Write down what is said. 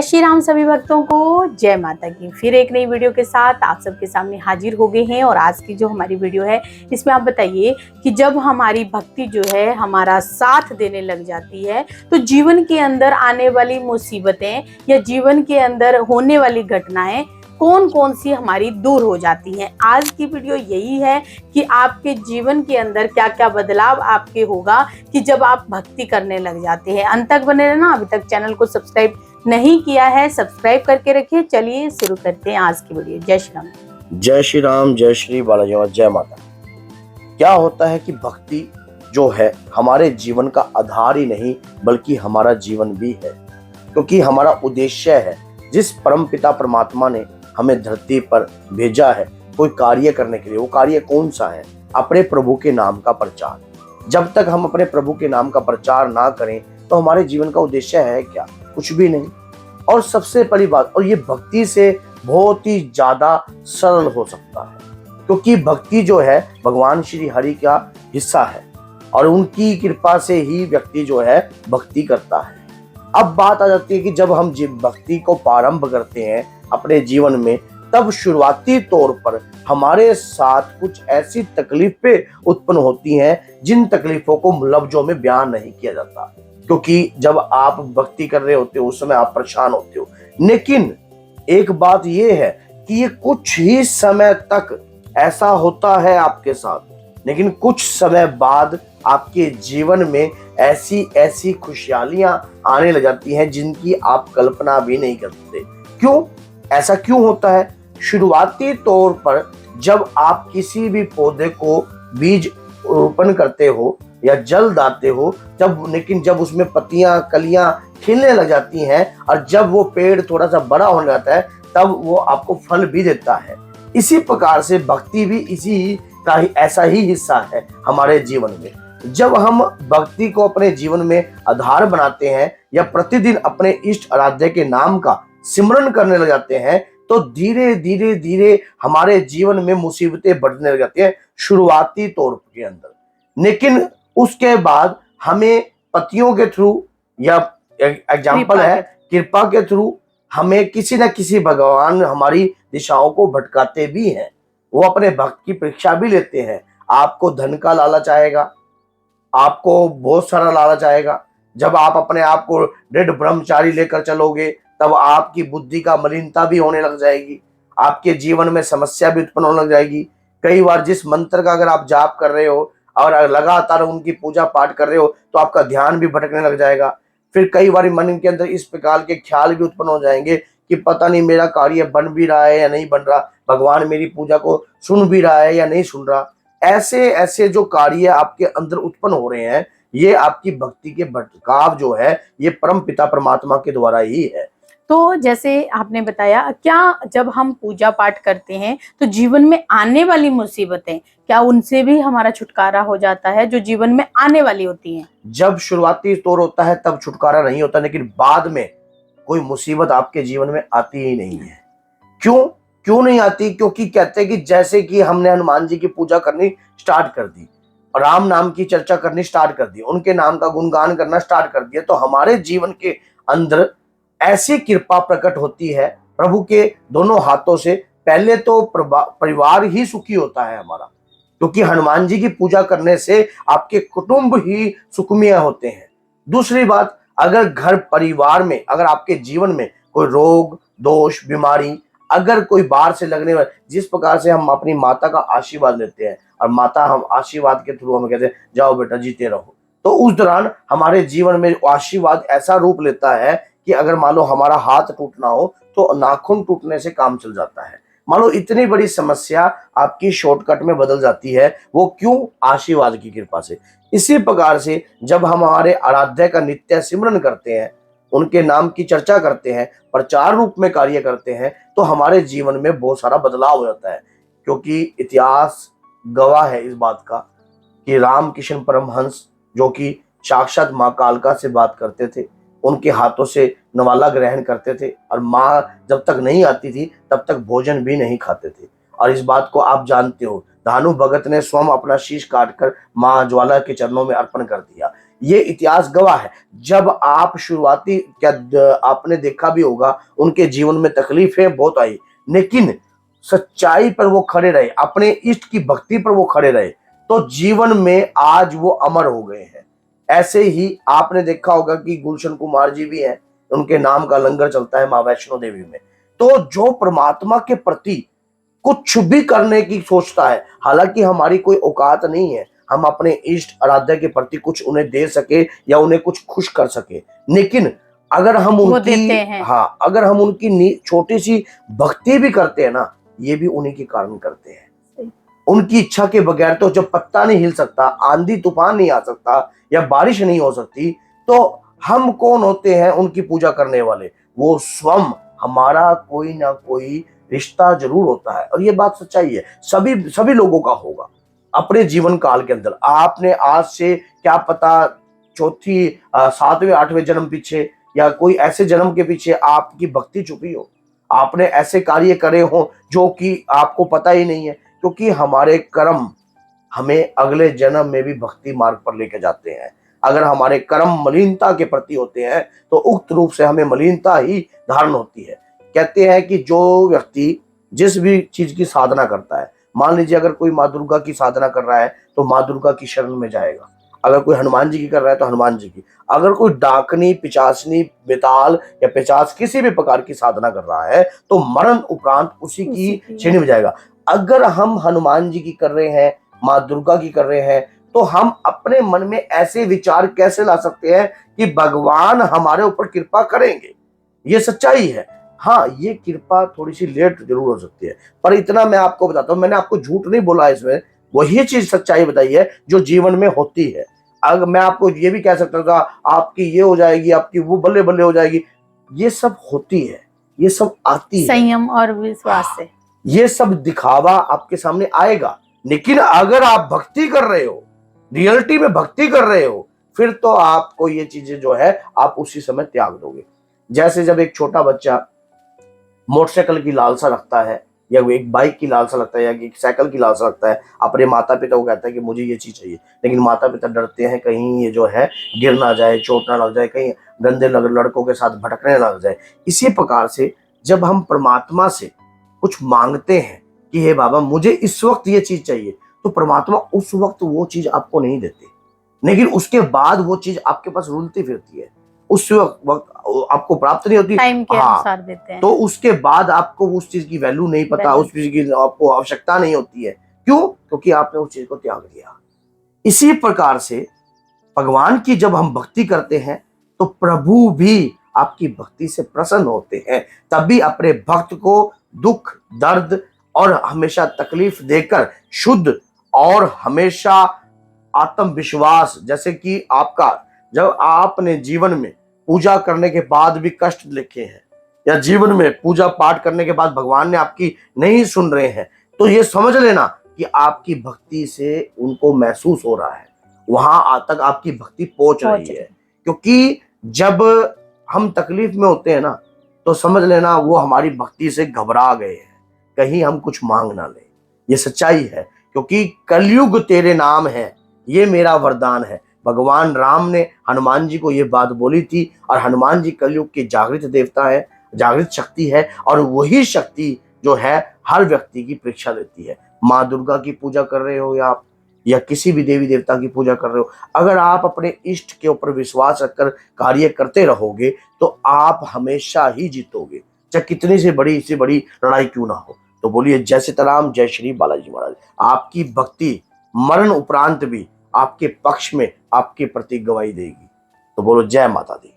श्री राम सभी भक्तों को जय माता की। फिर एक नई वीडियो के साथ आप सबके सामने हाजिर हो गए हैं। और आज की जो हमारी वीडियो है इसमें आप बताइए कि जब हमारी भक्ति जो है हमारा साथ देने लग जाती है तो जीवन के अंदर आने वाली मुसीबतें या जीवन के अंदर होने वाली घटनाएं कौन कौन सी हमारी दूर हो जाती हैं। आज की वीडियो यही है कि आपके जीवन के अंदर क्या क्या बदलाव आपके होगा कि जब आप भक्ति करने लग जाते हैं। अंत तक बने रहना। अभी तक चैनल को सब्सक्राइब नहीं किया है सब्सक्राइब करके रखिए। चलिए शुरू करते हैं आज की वीडियो। जय श्री राम। जय श्री राम, जय श्री बालाजी और जय माता। क्या होता है कि भक्ति जो है हमारे जीवन का आधार ही नहीं बल्कि हमारा जीवन भी है, क्योंकि हमारा उद्देश्य है। जिस परम पिता परमात्मा ने हमें धरती पर भेजा है कोई कार्य करने के लिए, वो कार्य कौन सा है? अपने प्रभु के नाम का प्रचार। जब तक हम अपने प्रभु के नाम का प्रचार ना करें तो हमारे जीवन का उद्देश्य है क्या? कुछ भी नहीं। और सबसे बड़ी बात, और ये भक्ति से बहुत ही ज्यादा सरल हो सकता है, क्योंकि भक्ति जो है भगवान श्री हरि का हिस्सा है और उनकी कृपा से ही व्यक्ति जो है भक्ति करता है। अब बात आ जाती है कि जब हम भक्ति को प्रारंभ करते हैं अपने जीवन में, तब शुरुआती तौर पर हमारे साथ कुछ ऐसी तकलीफें उत्पन्न होती हैं जिन तकलीफों को लफ्जों में बयान नहीं किया जाता, क्योंकि जब आप भक्ति कर रहे होते हो उस समय आप परेशान होते हो। लेकिन एक बात यह है कि ये कुछ ही समय तक ऐसा होता है आपके साथ, लेकिन कुछ समय बाद आपके जीवन में ऐसी ऐसी खुशहालियां आने लग जाती हैं जिनकी आप कल्पना भी नहीं करते। क्यों? ऐसा क्यों होता है? शुरुआती तौर पर जब आप किसी भी पौधे को बीज रोपण करते हो या जल डालते हो, लेकिन जब उसमें पत्तियां कलियां खिलने लग जाती हैं और जब वो पेड़ थोड़ा सा बड़ा होने लगता है तब वो आपको फल भी देता है। इसी प्रकार से भक्ति भी इसी का ही ऐसा ही हिस्सा है हमारे जीवन में। जब हम भक्ति को अपने जीवन में आधार बनाते हैं या प्रतिदिन अपने इष्ट आराध्य के नाम का सिमरन करने लग जाते हैं तो धीरे धीरे धीरे हमारे जीवन में मुसीबतें बढ़ने लग जाती हैं शुरुआती तौर के अंदर। लेकिन उसके बाद हमें पतियों के थ्रू या एग्जाम्पल है कृपा के थ्रू हमें किसी न किसी भगवान हमारी दिशाओं को भटकाते भी हैं। वो अपने भक्त की परीक्षा भी लेते हैं। आपको धन का लालच आएगा, आपको बहुत सारा लालच आएगा। जब आप अपने आप को दृढ़ ब्रह्मचारी लेकर चलोगे तब आपकी बुद्धि का मलिनता भी होने लग जाएगी, आपके जीवन में समस्या भी उत्पन्न होने लग जाएगी। कई बार जिस मंत्र का अगर आप जाप कर रहे हो और लगातार उनकी पूजा पाठ कर रहे हो तो आपका ध्यान भी भटकने लग जाएगा। फिर कई बार मन के अंदर इस प्रकार के ख्याल भी उत्पन्न हो जाएंगे कि पता नहीं मेरा कार्य बन भी रहा है या नहीं बन रहा, भगवान मेरी पूजा को सुन भी रहा है या नहीं सुन रहा। ऐसे ऐसे जो कार्य आपके अंदर उत्पन्न हो रहे हैं ये आपकी भक्ति के भटकाव जो है ये परम पिता परमात्मा के द्वारा ही है। तो जैसे आपने बताया, क्या जब हम पूजा पाठ करते हैं तो जीवन में आने वाली मुसीबतें क्या उनसे भी हमारा छुटकारा हो जाता है जो जीवन में आने वाली होती हैं? जब शुरुआती तौर होता है तब छुटकारा नहीं होता, लेकिन बाद में कोई मुसीबत आपके जीवन में आती ही नहीं है। क्यों नहीं आती? क्योंकि कहते हैं कि जैसे कि हमने हनुमान जी की पूजा करनी स्टार्ट कर दी, राम नाम की चर्चा करनी स्टार्ट कर दी, उनके नाम का गुणगान करना स्टार्ट कर दिया, तो हमारे जीवन के अंदर ऐसी कृपा प्रकट होती है प्रभु के दोनों हाथों से। पहले तो परिवार ही सुखी होता है हमारा, क्योंकि हनुमान जी की पूजा करने से आपके कुटुंब ही सुखमय होते हैं। दूसरी बात, अगर घर परिवार में अगर आपके जीवन में कोई रोग दोष बीमारी अगर कोई बाहर से लगने वाले, जिस प्रकार से हम अपनी माता का आशीर्वाद लेते हैं और माता हम आशीर्वाद के थ्रू हमें कहते हैं जाओ बेटा जीते रहो, तो उस दौरान हमारे जीवन में आशीर्वाद ऐसा रूप लेता है कि अगर मान लो हमारा हाथ टूटना हो तो नाखून टूटने से काम चल जाता है। मान लो इतनी बड़ी समस्या आपकी शॉर्टकट में बदल जाती है। वो क्यों? आशीर्वाद की कृपा से। इसी प्रकार से जब हम हमारे आराध्य का नित्य सिमरन करते हैं, उनके नाम की चर्चा करते हैं, प्रचार रूप में कार्य करते हैं, तो हमारे जीवन में बहुत सारा बदलाव हो जाता है। क्योंकि इतिहास गवाह है इस बात का कि रामकृष्ण परमहंस जो कि साक्षात माँ कालका से बात करते थे, उनके हाथों से नवाला ग्रहण करते थे और माँ जब तक नहीं आती थी तब तक भोजन भी नहीं खाते थे। और इस बात को आप जानते हो, दानु भगत ने स्वयं अपना शीश काटकर माँ ज्वाला के चरणों में अर्पण कर दिया। ये इतिहास गवाह है। जब आप शुरुआती आपने देखा भी होगा उनके जीवन में तकलीफें बहुत आई, लेकिन सच्चाई पर वो खड़े रहे, अपने इष्ट की भक्ति पर वो खड़े रहे, तो जीवन में आज वो अमर हो गए हैं। ऐसे ही आपने देखा होगा कि गुलशन कुमार जी भी हैं, उनके नाम का लंगर चलता है मां वैष्णो देवी में। तो जो परमात्मा के प्रति कुछ भी करने की सोचता है, हालांकि हमारी कोई औकात नहीं है हम अपने इष्ट आराध्य के प्रति कुछ उन्हें दे सके या उन्हें कुछ खुश कर सके, लेकिन अगर हम वो उनकी देते हैं। हाँ, अगर हम उनकी छोटी सी भक्ति भी करते हैं ना, ये भी उन्हीं के कारण करते हैं। उनकी इच्छा के बगैर तो जब पत्ता नहीं हिल सकता, आंधी तूफान नहीं आ सकता या बारिश नहीं हो सकती, तो हम कौन होते हैं उनकी पूजा करने वाले? वो स्वयं, हमारा कोई ना कोई रिश्ता जरूर होता है, और ये बात सच्चाई है, सभी लोगों का होगा अपने जीवन काल के अंदर। आपने आज से क्या पता चौथी 7वें 8वें जन्म पीछे या कोई ऐसे जन्म के पीछे आपकी भक्ति छुपी हो, आपने ऐसे कार्य करे हो जो कि आपको पता ही नहीं है, क्योंकि हमारे कर्म हमें अगले जन्म में भी भक्ति मार्ग पर लेके जाते हैं। अगर हमारे कर्म मलिनता के प्रति होते हैं तो उक्त रूप से हमें मलिनता ही धारण होती है। कहते हैं कि जो व्यक्ति जिस भी चीज की साधना करता है, मान लीजिए अगर कोई माँ दुर्गा की साधना कर रहा है तो माँ दुर्गा की शरण में जाएगा, अगर कोई हनुमान जी की कर रहा है तो हनुमान जी की, अगर कोई डाकनी, पिचासनी, बेताल या पिचास किसी भी प्रकार की साधना कर रहा है तो मरण उपरांत उसी की श्रेणी में जाएगा। अगर हम हनुमान जी की कर रहे हैं, माँ दुर्गा की कर रहे हैं, तो हम अपने मन में ऐसे विचार कैसे ला सकते हैं कि भगवान हमारे ऊपर कृपा करेंगे? ये सच्चाई है। हाँ, ये कृपा थोड़ी सी लेट जरूर हो सकती है, पर इतना मैं आपको बताता हूँ, मैंने आपको झूठ नहीं बोला इसमें, वही चीज सच्चाई बताई है जो जीवन में होती है। अगर मैं आपको ये भी कह सकता था आपकी ये हो जाएगी, आपकी वो बल्ले बल्ले हो जाएगी, ये सब होती है, ये सब आती है संयम और विश्वास से। ये सब दिखावा आपके सामने आएगा, लेकिन अगर आप भक्ति कर रहे हो, रियलिटी में भक्ति कर रहे हो, फिर तो आपको ये चीजें जो है आप उसी समय त्याग दोगे। जैसे जब एक छोटा बच्चा मोटरसाइकिल की लालसा रखता है या वो एक बाइक की लालसा लगता है या एक साइकिल की लालसा लगता है, अपने माता पिता को कहता है कि मुझे ये चीज चाहिए, लेकिन माता पिता डरते हैं कहीं ये जो है गिर ना जाए, चोट ना लग जाए, कहीं गंदे लड़कों के साथ भटकने ना लग जाए। इसी प्रकार से जब हम परमात्मा से कुछ मांगते हैं कि हे बाबा मुझे इस वक्त ये चीज चाहिए, तो परमात्मा उस वक्त वो चीज आपको नहीं देते, लेकिन उसके बाद वो चीज आपके पास रुलती फिरती है, उस वक्त आपको प्राप्त नहीं होती, टाइम के अनुसार देते हैं। तो उसके बाद आपको उस चीज की वैल्यू नहीं पता, उस चीज की आपको आवश्यकता नहीं होती है। क्यों? क्योंकि आपने उस चीज को त्याग दिया। इसी प्रकार से भगवान की जब हम भक्ति करते हैं तो प्रभु भी आपकी भक्ति से प्रसन्न होते हैं, तभी अपने भक्त को दुख, दर्द और हमेशा तकलीफ देकर शुद्ध और हमेशा आत्मविश्वास, जैसे कि आपका जब आपने जीवन में पूजा करने के बाद भी कष्ट लिखे हैं या जीवन में पूजा पाठ करने के बाद भगवान ने आपकी नहीं सुन रहे हैं, तो ये समझ लेना कि आपकी भक्ति से उनको महसूस हो रहा है, वहां तक आपकी भक्ति पहुंच रही है। क्योंकि जब हम तकलीफ में होते हैं ना, तो समझ लेना वो हमारी भक्ति से घबरा गए हैं, कहीं हम कुछ मांग ना ले। ये सच्चाई है, क्योंकि कलयुग तेरे नाम है, ये मेरा वरदान है। भगवान राम ने हनुमान जी को ये बात बोली थी, और हनुमान जी कलयुग के जागृत देवता है, जागृत शक्ति है, और वही शक्ति जो है हर व्यक्ति की परीक्षा लेती है। माँ दुर्गा की पूजा कर रहे हो या किसी भी देवी देवता की पूजा कर रहे हो, अगर आप अपने इष्ट के ऊपर विश्वास रखकर कार्य करते रहोगे तो आप हमेशा ही जीतोगे, चाहे कितनी से बड़ी लड़ाई क्यों ना हो। तो बोलिए जय सीताराम, जय श्री बालाजी महाराज। आपकी भक्ति मरण उपरांत भी आपके पक्ष में आपके प्रति गवाही देगी। तो बोलो जय माता दी।